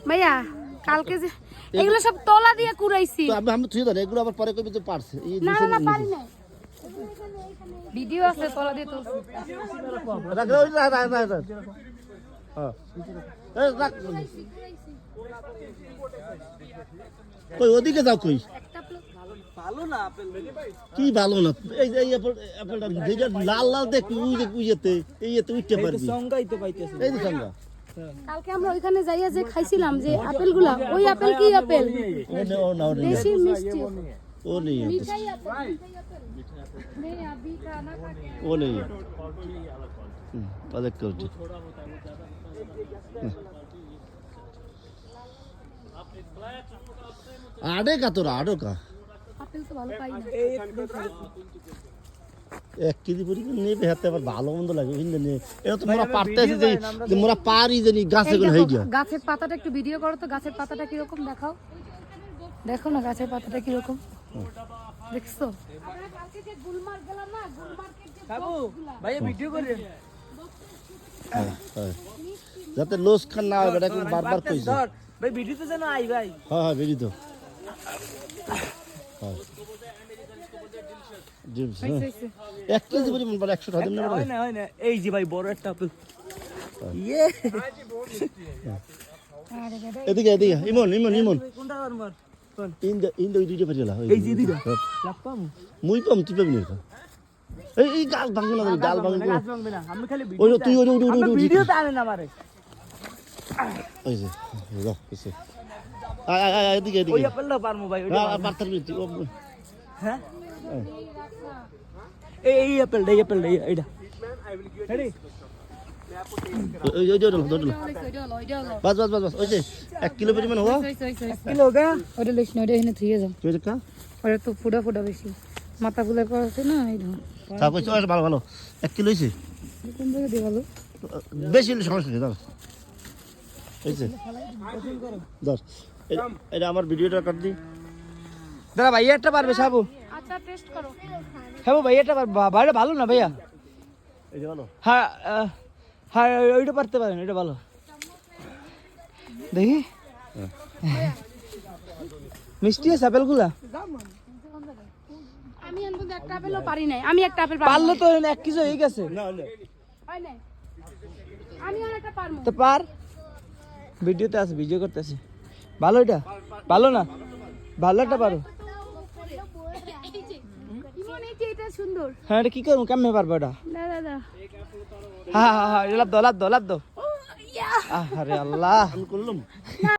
ভাইয়া কালকে যে এগুলো সব তলা দিয়ে কুড়াইছি তো আমি তুই ধর এগুলো আবার পরে কইবি তো পারছে না না পারি না ভিডিও আছে তলা দিয়ে তো রাখ ওই রাখ হ্যাঁ এই রাখ কই ওদিকে যাও কই ভালো না আপেল কি ভালো না এই যে আপেলটা যেটা লাল লাল দেখ উই যে উইতে এইতে উঠতে পারবি সংজ্ঞাই তো পাইতেছে এই যে সঙ্গা কালকে আমরা ওইখানে যাইয়া যে খাইছিলাম যে আপেলগুলা ওই আপেল কি আপেল ও না দেশি মিষ্টি ও নেই মিঠাই আপেল नहीं अभी खाना खा के वो नहीं है अलग कर दी आड़े का तो आड़ो का আপেল তো ভালো পাই না এক কেজি পরিমাণ নেবে হাতে আবার ভালো মন্দ লাগে বুঝলেন এটা তো মোরা পারতেছি যে মোরা পারি জানি গাছে গুলো হই গিয়া গাছের পাতাটা একটু ভিডিও করো তো গাছের পাতাটা কি রকম দেখাও দেখো না গাছের পাতাটা কি রকম দেখছো আমরা কালকে যে গুলমার্গ গেলাম না গুলমার্গের যে বাবু ভাইয়া ভিডিও করে যাতে লস খান না হয় বেটা কিন্তু বারবার কইছে ভাই ভিডিওতে যেন আই ভাই হ্যাঁ হ্যাঁ বেরি তো হ্যাঁ জিমস এক কেজি পরিমাণ বলে 100 টাকা দেন না হয় না এই যে ভাই বড় একটা আপেল ইয়ে এদিকে ইমন কোনটা মার কোন ইন দুই দুইটা পেছলা এই যে দুইটা লাভ পাম মুই পাম তুই পাবি না এই গাল ভাঙবে না গাল ভাঙবে গাছ ভাঙবে না আমি খালি ওই তুই ওই ভিডিওতে আনে না মারে ওই যে যা এসে আয় এদিকে ওই আপেলটা পারমু ভাই ওইটা পারতার বিতি হ্যাঁ এই আপেলটা এইটা রেডি ওই বাস ওই যে 1 কিলো পরিমাণ হওয়া কিলো গা ওটা লইছ না ওটা এখানে থুয়ে যাও তুই কা ওটা তো ফুটা বেশি মাথা ফুলে পড়ছে না এই ধর তারপর চল ভালো 1 কিলো হইছে কোন জায়গা দিয়ে ভালো বেশি হলে সমস্যা নেই দাও হইছে দশ এটা আমার ভিডিওটা কাট দি দাদা ভাইয়া একটা পারবে সাবু আচ্ছা টেস্ট করো সাবু ভাইয়া একটা ভাইয়া ভালো না ভাইয়া এই যে ভালো হ্যাঁ হ্যাঁ ওইটা পারতে পারেন এটা ভালো দেখি মিষ্টি আছে আপেলগুলা আমি এর মধ্যে একটা আপেলও পারি নাই আমি একটা আপেল পারলে তো 1 কেজি হয়ে গেছে না হয় নাই আমি আর একটা পারমু তো পার ভিডিওতে আছে ভিডিও করতেছে ভালো এটা ভালো না ভালো একটা পারো ইমন এই যে এটা সুন্দর হ্যাঁ এটা কি করবো কেমনে পারবো এটা দাদা হ্যাঁ লাভ দাও ও ইয়া আরে আল্লাহ আমি করলাম